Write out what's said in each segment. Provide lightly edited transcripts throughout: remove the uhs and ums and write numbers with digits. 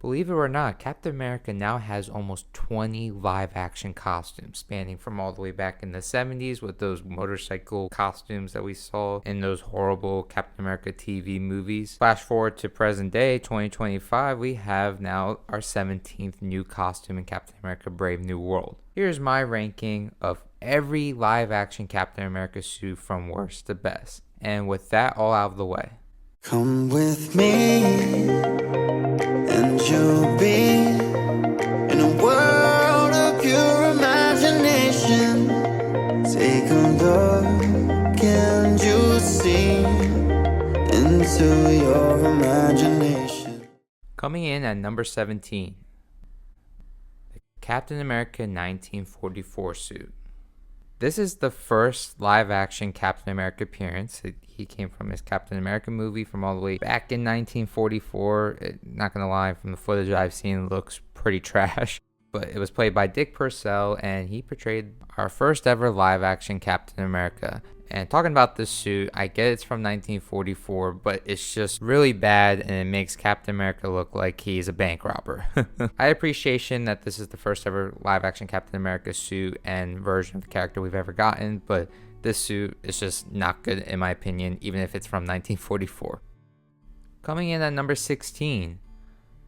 Believe it or not, Captain America now has almost 20 live action costumes, spanning from all the way back in the 70s with those motorcycle costumes that we saw in those horrible Captain America TV movies. Flash forward to present day, 2025, we have now our 17th new costume in Captain America Brave New World. Here's my ranking of every live action Captain America suit from worst to best. And with that all out of the way, come with me, and you'll be in a world of pure imagination. Take a look and you'll see into your imagination. coming in at number 17, the Captain America 1944 suit. This is the first live-action Captain America appearance. He came from his Captain America movie from all the way back in 1944. Not gonna lie, from the footage I've seen, it looks pretty trash. But it was played by Dick Purcell, and he portrayed our first ever live-action Captain America. And talking about this suit, I get it's from 1944, but it's just really bad, and it makes Captain America look like he's a bank robber. I appreciation that this is the first ever live action Captain America suit and version of the character we've ever gotten, but this suit is just not good in my opinion, even if it's from 1944. Coming in at number 16,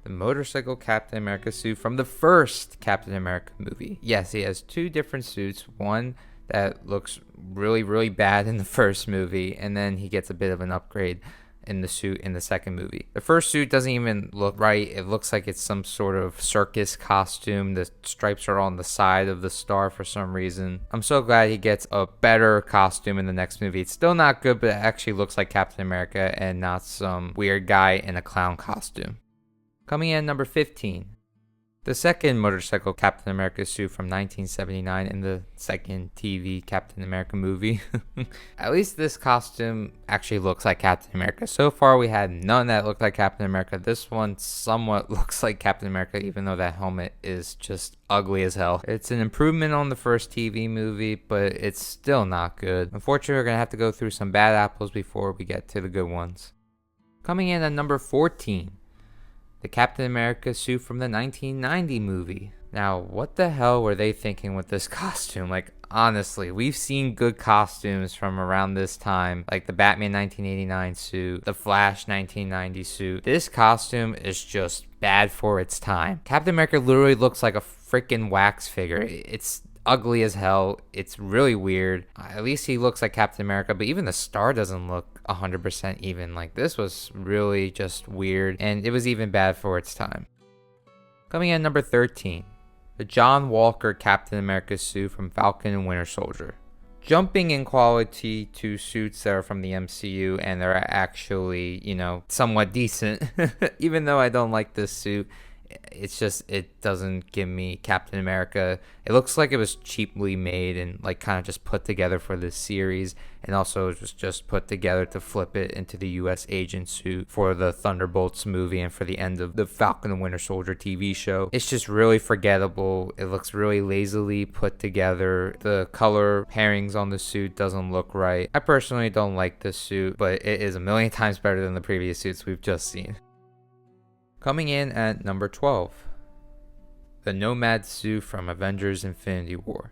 the motorcycle Captain America suit from the first Captain America movie. Yes, he has two different suits, one that looks really, really bad in the first movie, and then he gets a bit of an upgrade in the suit in the second movie. The first suit doesn't even look right. It looks like it's some sort of circus costume. The stripes are on the side of the star for some reason. I'm so glad he gets a better costume in the next movie. It's still not good, but it actually looks like Captain America and not some weird guy in a clown costume. Coming in number 15, the second motorcycle Captain America suit from 1979 in the second TV Captain America movie. At least this costume actually looks like Captain America. So far we had none that looked like Captain America. This one somewhat looks like Captain America, even though that helmet is just ugly as hell. It's an improvement on the first TV movie, but it's still not good. Unfortunately, we're going to have to go through some bad apples before we get to the good ones. Coming in at number 14, the Captain America suit from the 1990 movie. Now, what the hell were they thinking with this costume? Like, honestly, we've seen good costumes from around this time, like the Batman 1989 suit, the Flash 1990 suit. This costume is just bad for its time. Captain America literally looks like a freaking wax figure. It's ugly as hell. It's really weird. At least he looks like Captain America, but even the star doesn't look 100% even. Like, this was really just weird, and it was even bad for its time. Coming in at number 13, the John Walker Captain America suit from Falcon and Winter Soldier. Jumping in quality to suits that are from the MCU, and they're actually, somewhat decent. Even though I don't like this suit, it's just, it doesn't give me Captain America. It looks like it was cheaply made and like kind of just put together for this series, and also it was just put together to flip it into the US agent suit for the Thunderbolts movie and for the end of the Falcon and Winter Soldier TV show. It's just really forgettable. It looks really lazily put together. The color pairings on the suit doesn't look right. I personally don't like this suit, but it is a million times better than the previous suits we've just seen. Coming in at number 12, the Nomad suit from Avengers Infinity War.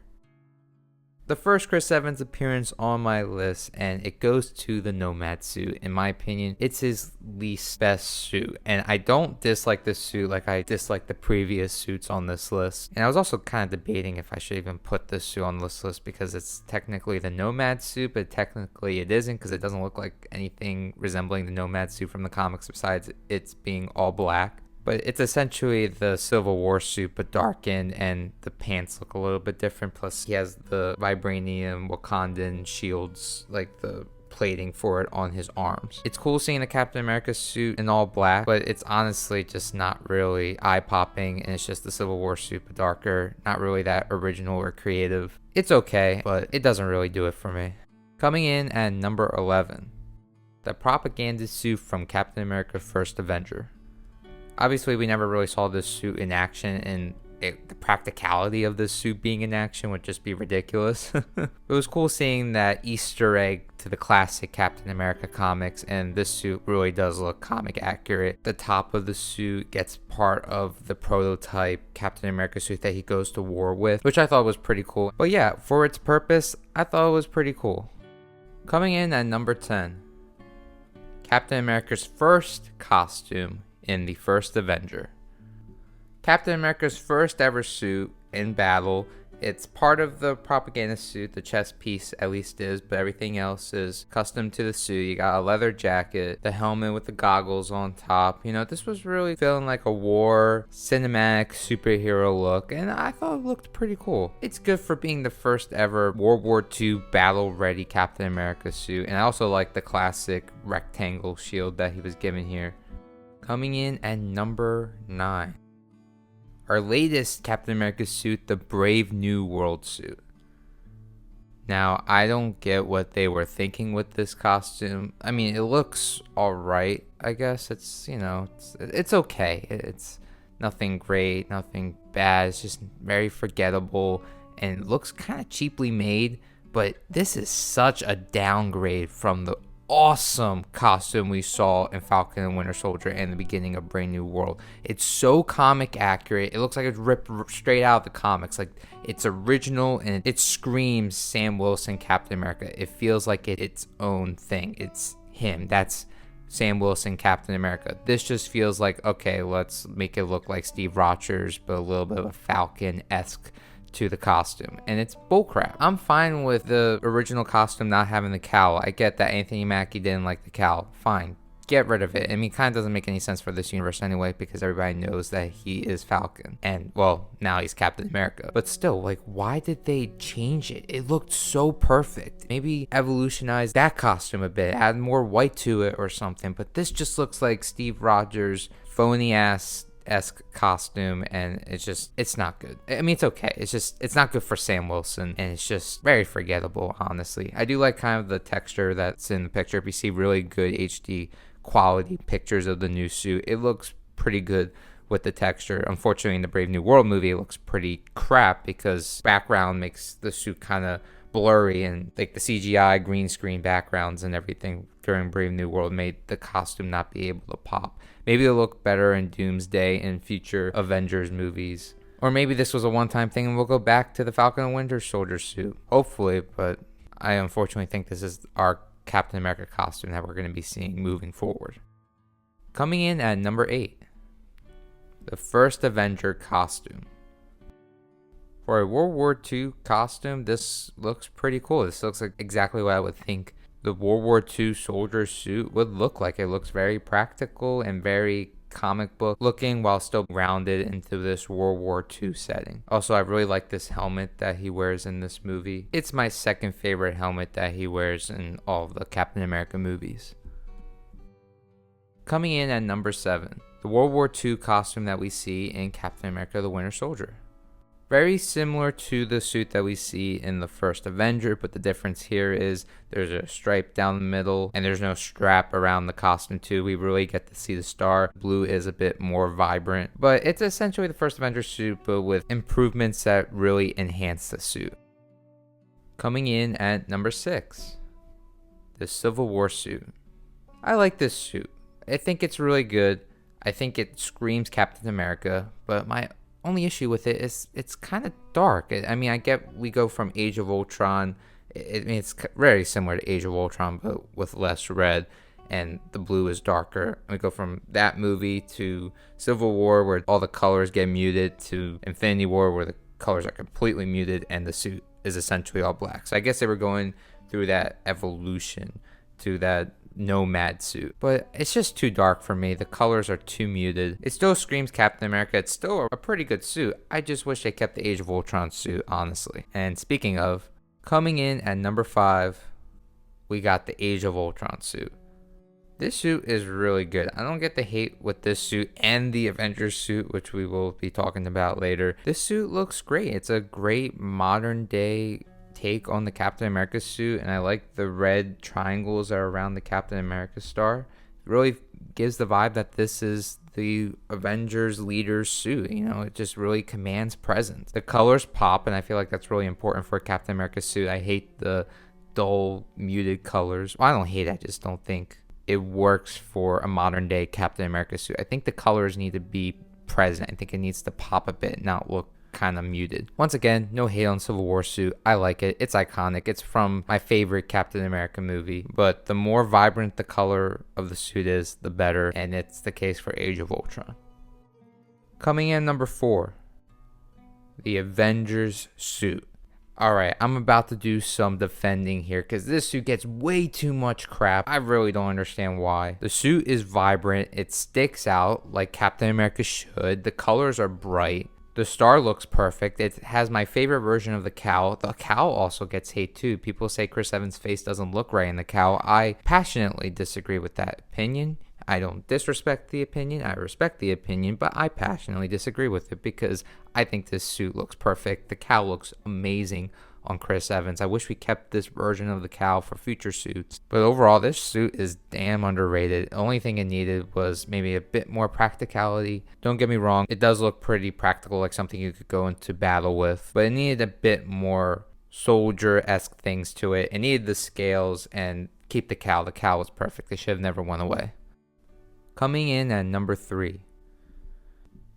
The first Chris Evans appearance on my list, and it goes to the Nomad suit. In my opinion, it's his least best suit, and I don't dislike this suit like I dislike the previous suits on this list. And I was also kind of debating if I should even put this suit on this list because it's technically the Nomad suit, but technically it isn't because it doesn't look like anything resembling the Nomad suit from the comics besides it's being all black. But it's essentially the Civil War suit, but darkened, and the pants look a little bit different. Plus, he has the vibranium Wakandan shields, like the plating for it on his arms. It's cool seeing the Captain America suit in all black, but it's honestly just not really eye-popping, and it's just the Civil War suit, but darker. Not really that original or creative. It's okay, but it doesn't really do it for me. Coming in at number 11, the propaganda suit from Captain America First Avenger. Obviously, we never really saw this suit in action in the practicality of this suit being in action would just be ridiculous. It was cool seeing that Easter egg to the classic Captain America comics, and this suit really does look comic accurate. The top of the suit gets part of the prototype Captain America suit that he goes to war with, which I thought was pretty cool. But yeah, for its purpose, I thought it was pretty cool. Coming in at number 10, Captain America's first costume in the first Avenger. Captain America's first ever suit in battle. It's part of the propaganda suit, the chest piece at least is, but everything else is custom to the suit. You got a leather jacket, the helmet with the goggles on top. You know, this was really feeling like a war cinematic superhero look, and I thought it looked pretty cool. It's good for being the first ever World War II battle ready Captain America suit, and I also like the classic rectangle shield that he was given here. Coming in at number 9. Our latest Captain America suit, the Brave New World suit. Now, I don't get what they were thinking with this costume. I mean, it looks alright, I guess. It's, you know, it's okay. It's nothing great, nothing bad. It's just very forgettable and it looks kind of cheaply made. But this is such a downgrade from the awesome costume we saw in Falcon and Winter Soldier and the beginning of Brave New World. It's so comic accurate. It looks like it's ripped straight out of the comics. Like, it's original and it screams Sam Wilson Captain America. It feels like it's its own thing. It's him. That's Sam Wilson Captain America. This just feels like, okay, let's make it look like Steve Rogers, but a little bit of a Falcon-esque to the costume, and it's bullcrap. I'm fine with the original costume not having the cowl. I get that Anthony Mackie didn't like the cowl. Fine, get rid of it. I mean, it kind of doesn't make any sense for this universe anyway, because everybody knows that he is Falcon, and well, now he's Captain America. But still, like, why did they change it? It looked so perfect. Maybe evolutionize that costume a bit, add more white to it or something. But this just looks like Steve Rogers phony ass esque costume, and it's not good. I mean, it's okay, it's not good for Sam Wilson, and it's just very forgettable, honestly. I do like kind of the texture that's in the picture. If you see really good HD quality pictures of the new suit, it looks pretty good with the texture. Unfortunately, in the Brave New World movie, it looks pretty crap because background makes the suit kind of blurry, and like the CGI green screen backgrounds and everything during Brave New World made the costume not be able to pop. Maybe it'll look better in Doomsday and future Avengers movies. Or maybe this was a one-time thing and we'll go back to the Falcon and Winter Soldier suit. Hopefully, but I unfortunately think this is our Captain America costume that we're going to be seeing moving forward. Coming in at number 8. The first Avenger costume. For a World War II costume, this looks pretty cool. This looks like exactly what I would think the World War II soldier suit would look like. It looks very practical and very comic book looking while still grounded into this World War II setting. Also, I really like this helmet that he wears in this movie. It's my second favorite helmet that he wears in all of the Captain America movies. Coming in at number 7, the World War II costume that we see in Captain America the Winter Soldier. Very similar to the suit that we see in the first Avenger, but the difference here is there's a stripe down the middle and there's no strap around the costume too. We really get to see the star. Blue is a bit more vibrant, but it's essentially the first Avenger suit, but with improvements that really enhance the suit. Coming in at number 6, the Civil War suit. I like this suit. I think it's really good. I think it screams Captain America, but my only issue with it is it's kind of dark. I mean, I get we go from Age of Ultron. It's very similar to Age of Ultron, but with less red, and the blue is darker. We go from that movie to Civil War, where all the colors get muted, to Infinity War, where the colors are completely muted, and the suit is essentially all black. So I guess they were going through that evolution to that nomad suit, but it's just too dark for me. The colors are too muted. It still screams Captain America. It's still a pretty good suit. I just wish they kept the Age of Ultron suit, honestly. And speaking of, coming in at number 5, we got the Age of Ultron suit. This suit is really good. I don't get the hate with this suit and the Avengers suit, which we will be talking about later. This suit looks great. It's a great modern day take on the Captain America suit, and I like the red triangles that are around the Captain America star. It really gives the vibe that this is the Avengers leader's suit. It just really commands presence. The colors pop, and I feel like that's really important for a Captain America suit. I hate the dull, muted colors. Well, I don't hate it, I just don't think it works for a modern day Captain America suit. I think the colors need to be present. I think it needs to pop a bit, not look kind of muted. Once again, no hate on Civil War suit. I like it. It's iconic. It's from my favorite Captain America movie. But the more vibrant the color of the suit is, the better. And it's the case for Age of Ultron. Coming in number 4, the Avengers suit. Alright, I'm about to do some defending here because this suit gets way too much crap. I really don't understand why. The suit is vibrant. It sticks out like Captain America should. The colors are bright. The star looks perfect. It has my favorite version of the cowl. The cowl also gets hate too. People say Chris Evans' face doesn't look right in the cowl. I passionately disagree with that opinion. I don't disrespect the opinion. I respect the opinion, but I passionately disagree with it because I think this suit looks perfect. The cowl looks amazing on Chris Evans. I wish we kept this version of the cowl for future suits. But overall, this suit is damn underrated. The only thing it needed was maybe a bit more practicality. Don't get me wrong, it does look pretty practical, like something you could go into battle with. But it needed a bit more soldier-esque things to it. It needed the scales and keep the cowl. The cowl was perfect. They should have never went away. Coming in at number 3.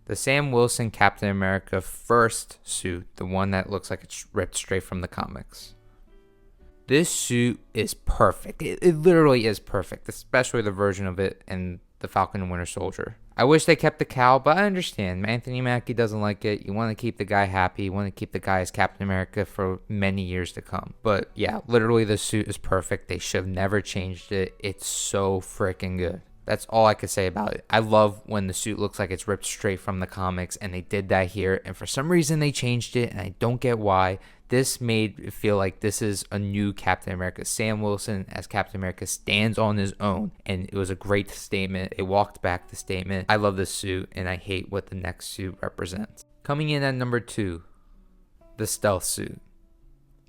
The Sam Wilson Captain America first suit, the one that looks like it's ripped straight from the comics. This suit is perfect. It literally is perfect, especially the version of it in the Falcon and Winter Soldier. I wish they kept the cowl, but I understand. Anthony Mackie doesn't like it. You want to keep the guy happy. You want to keep the guy as Captain America for many years to come. But yeah, literally the suit is perfect. They should have never changed it. It's so freaking good. That's all I could say about it. I love when the suit looks like it's ripped straight from the comics, and they did that here, and for some reason they changed it, and I don't get why. This made it feel like this is a new Captain America. Sam Wilson as Captain America stands on his own, and it was a great statement. They walked back the statement. I love this suit, and I hate what the next suit represents. Coming in at number 2, the stealth suit.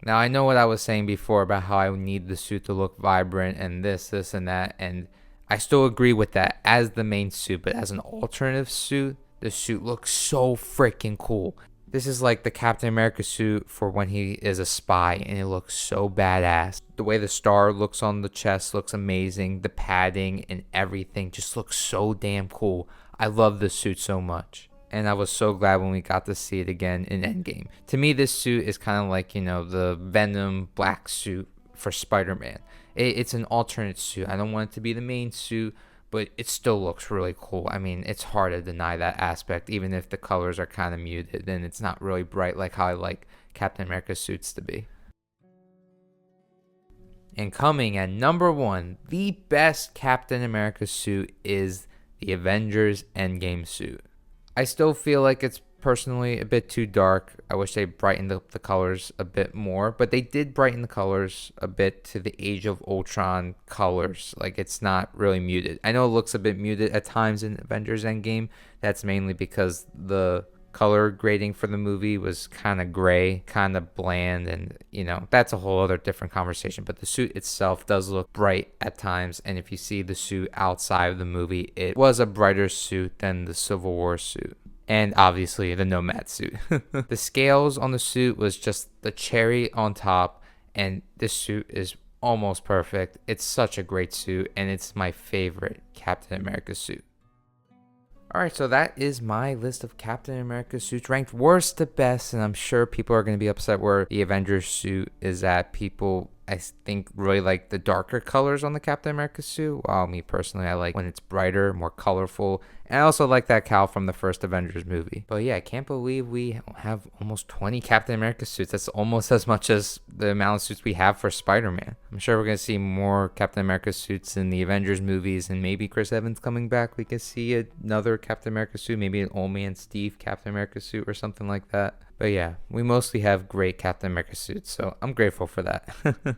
Now, I know what I was saying before about how I need the suit to look vibrant and this, and that, and I still agree with that as the main suit, but as an alternative suit, the suit looks so freaking cool. This is like the Captain America suit for when he is a spy, and it looks so badass. The way the star looks on the chest looks amazing. The padding and everything just looks so damn cool. I love this suit so much. And I was so glad when we got to see it again in Endgame. To me, this suit is kind of like, the Venom black suit for Spider-Man. It's an alternate suit. I don't want it to be the main suit, but it still looks really cool. I mean, it's hard to deny that aspect, even if the colors are kind of muted and it's not really bright like how I like Captain America suits to be. And coming at number 1, the best Captain America suit is the Avengers Endgame suit. I still feel like it's personally a bit too dark. I wish they brightened up the colors a bit more, but they did brighten the colors a bit to the Age of Ultron colors. Like, it's not really muted. I know it looks a bit muted at times in Avengers Endgame. That's mainly because the color grading for the movie was kind of gray, kind of bland, and that's a whole other different conversation. But the suit itself does look bright at times, and if you see the suit outside of the movie, it was a brighter suit than the Civil War suit. And obviously the Nomad suit. The scales on the suit was just the cherry on top, and this suit is almost perfect. It's such a great suit, and it's my favorite Captain America suit. Alright, so that is my list of Captain America suits ranked worst to best, and I'm sure people are going to be upset where the Avengers suit is at. People, I think, really like the darker colors on the Captain America suit, while me personally, I like when it's brighter, more colorful, and I also like that cowl from the first Avengers movie. But yeah, I can't believe we have almost 20 Captain America suits. That's almost as much as the amount of suits we have for Spider-Man. I'm sure we're going to see more Captain America suits in the Avengers movies, and maybe Chris Evans coming back. We can see another Captain America suit, maybe an Old Man Steve Captain America suit or something like that. But yeah, we mostly have great Captain America suits, so I'm grateful for that.